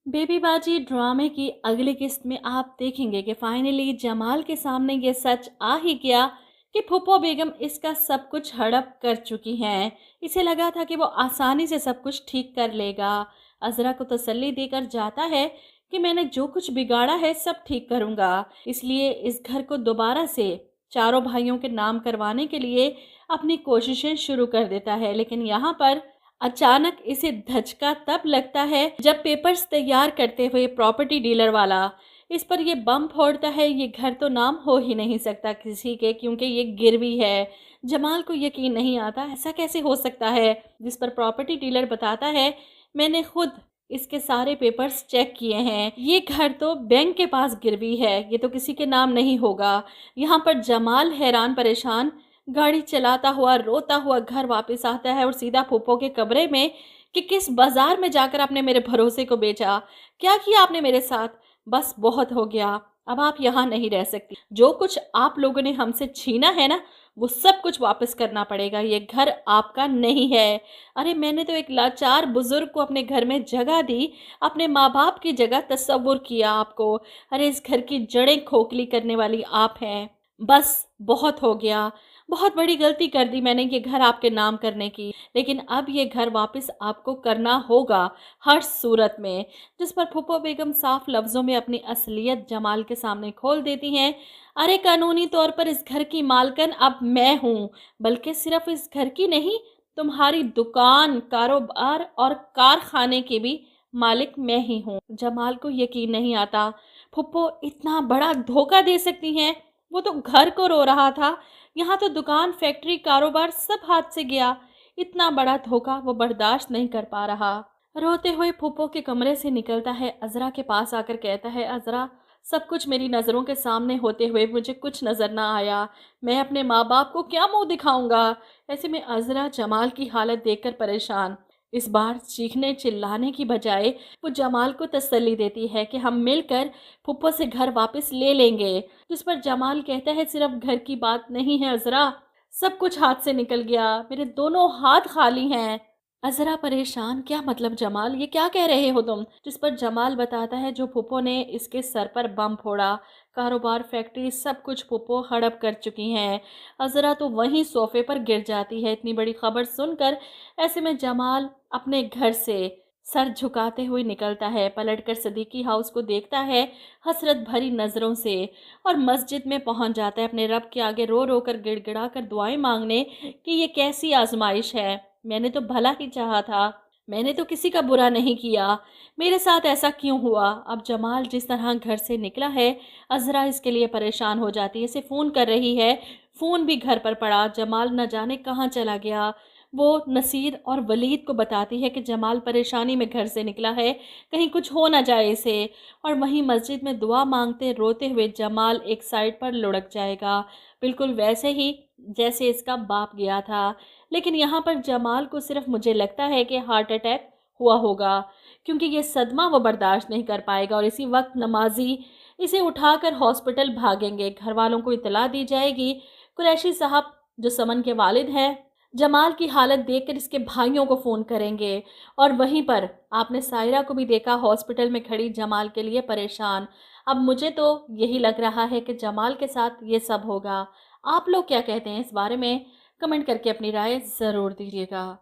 Baby बाजी ड्रामे की अगली किस्त में आप देखेंगे कि फाइनली जमाल के सामने ये सच आ ही गया कि फूफो बेगम इसका सब कुछ हड़प कर चुकी हैं। इसे लगा था कि वो आसानी से सब कुछ ठीक कर लेगा। अजरा को तसल्ली देकर जाता है कि मैंने जो कुछ बिगाड़ा है सब ठीक करूंगा। इसलिए इस घर को दोबारा से चारों भाइयों के नाम करवाने के लिए अपनी कोशिशें शुरू कर देता है। लेकिन यहाँ पर अचानक इसे धचका तब लगता है जब पेपर्स तैयार करते हुए प्रॉपर्टी डीलर वाला इस पर ये बम फोड़ता है। ये घर तो नाम हो ही नहीं सकता किसी के, क्योंकि ये गिरवी है। जमाल को यकीन नहीं आता ऐसा कैसे हो सकता है, जिस पर प्रॉपर्टी डीलर बताता है मैंने खुद इसके सारे पेपर्स चेक किए हैं, ये घर तो बैंक के पास गिरवी है, ये तो किसी के नाम नहीं होगा। यहाँ पर जमाल हैरान परेशान गाड़ी चलाता हुआ रोता हुआ घर वापस आता है और सीधा फूफो के कमरे में कि किस बाजार में जाकर आपने मेरे भरोसे को बेचा, क्या किया आपने मेरे साथ, बस बहुत हो गया, अब आप यहाँ नहीं रह सकती। जो कुछ आप लोगों ने हमसे छीना है ना, वो सब कुछ वापस करना पड़ेगा। ये घर आपका नहीं है। अरे मैंने तो एक लाचार बुजुर्ग को अपने घर में जगह दी, अपने माँ बाप की जगह तस्वुर किया आपको। अरे इस घर की जड़ें खोखली करने वाली आप हैं। बस बहुत हो गया, बहुत बड़ी गलती कर दी मैंने ये घर आपके नाम करने की, लेकिन अब ये घर वापस आपको करना होगा हर सूरत में। जिस पर फूफो बेगम साफ लफ्ज़ों में अपनी असलियत जमाल के सामने खोल देती हैं। अरे कानूनी तौर पर इस घर की मालकन अब मैं हूँ, बल्कि सिर्फ इस घर की नहीं, तुम्हारी दुकान, कारोबार और कारखाने के भी मालिक मैं ही हूँ। जमाल को यकीन नहीं आता फूफो इतना बड़ा धोखा दे सकती हैं। वो तो घर को रो रहा था, यहाँ तो दुकान, फैक्ट्री, कारोबार सब हाथ से गया। इतना बड़ा धोखा वो बर्दाश्त नहीं कर पा रहा। रोते हुए फूफो के कमरे से निकलता है, अजरा के पास आकर कहता है अजरा, सब कुछ मेरी नज़रों के सामने होते हुए मुझे कुछ नज़र ना आया, मैं अपने माँ बाप को क्या मुंह दिखाऊंगा। ऐसे में अजरा जमाल की हालत देखकर परेशान, इस बार चीखने चिल्लाने की बजाय वो जमाल को तसल्ली देती है कि हम मिलकर फूफो से घर वापस ले लेंगे। जिस पर जमाल कहता है सिर्फ घर की बात नहीं है अजरा, सब कुछ हाथ से निकल गया, मेरे दोनों हाथ खाली हैं। अजरा परेशान, क्या मतलब जमाल, ये क्या कह रहे हो तुम। जिस पर जमाल बताता है जो फूफो ने इसके सर पर बम फोड़ा, कारोबार, फैक्ट्री, सब कुछ फूफो हड़प कर चुकी हैं। अजरा तो वहीं सोफे पर गिर जाती है इतनी बड़ी खबर सुनकर। ऐसे में जमाल अपने घर से सर झुकाते हुए निकलता है, पलटकर सदीकी हाउस को देखता है हसरत भरी नज़रों से और मस्जिद में पहुंच जाता है अपने रब के आगे रो रो कर गिड़गिड़ा कर दुआएं मांगने कि ये कैसी आजमाइश है, मैंने तो भला ही चाहा था, मैंने तो किसी का बुरा नहीं किया, मेरे साथ ऐसा क्यों हुआ। अब जमाल जिस तरह घर से निकला है, अजरा इसके लिए परेशान हो जाती है, इसे फ़ोन कर रही है, फ़ोन भी घर पर पड़ा, जमाल न जाने कहाँ चला गया। वो नसीर और वलीद को बताती है कि जमाल परेशानी में घर से निकला है, कहीं कुछ हो ना जाए इसे। और वहीं मस्जिद में दुआ मांगते रोते हुए जमाल एक साइड पर लुढ़क जाएगा, बिल्कुल वैसे ही जैसे इसका बाप गया था। लेकिन यहाँ पर जमाल को सिर्फ मुझे लगता है कि हार्ट अटैक हुआ होगा, क्योंकि ये सदमा वो बर्दाश्त नहीं कर पाएगा और इसी वक्त नमाजी इसे उठाकर हॉस्पिटल भागेंगे। घर वालों को इतला दी जाएगी। कुरैशी साहब जो समन के वालिद हैं, जमाल की हालत देखकर इसके भाइयों को फ़ोन करेंगे। और वहीं पर आपने सायरा को भी देखा हॉस्पिटल में खड़ी जमाल के लिए परेशान। अब मुझे तो यही लग रहा है कि जमाल के साथ ये सब होगा। आप लोग क्या कहते हैं इस बारे में, कमेंट करके अपनी राय ज़रूर दीजिएगा।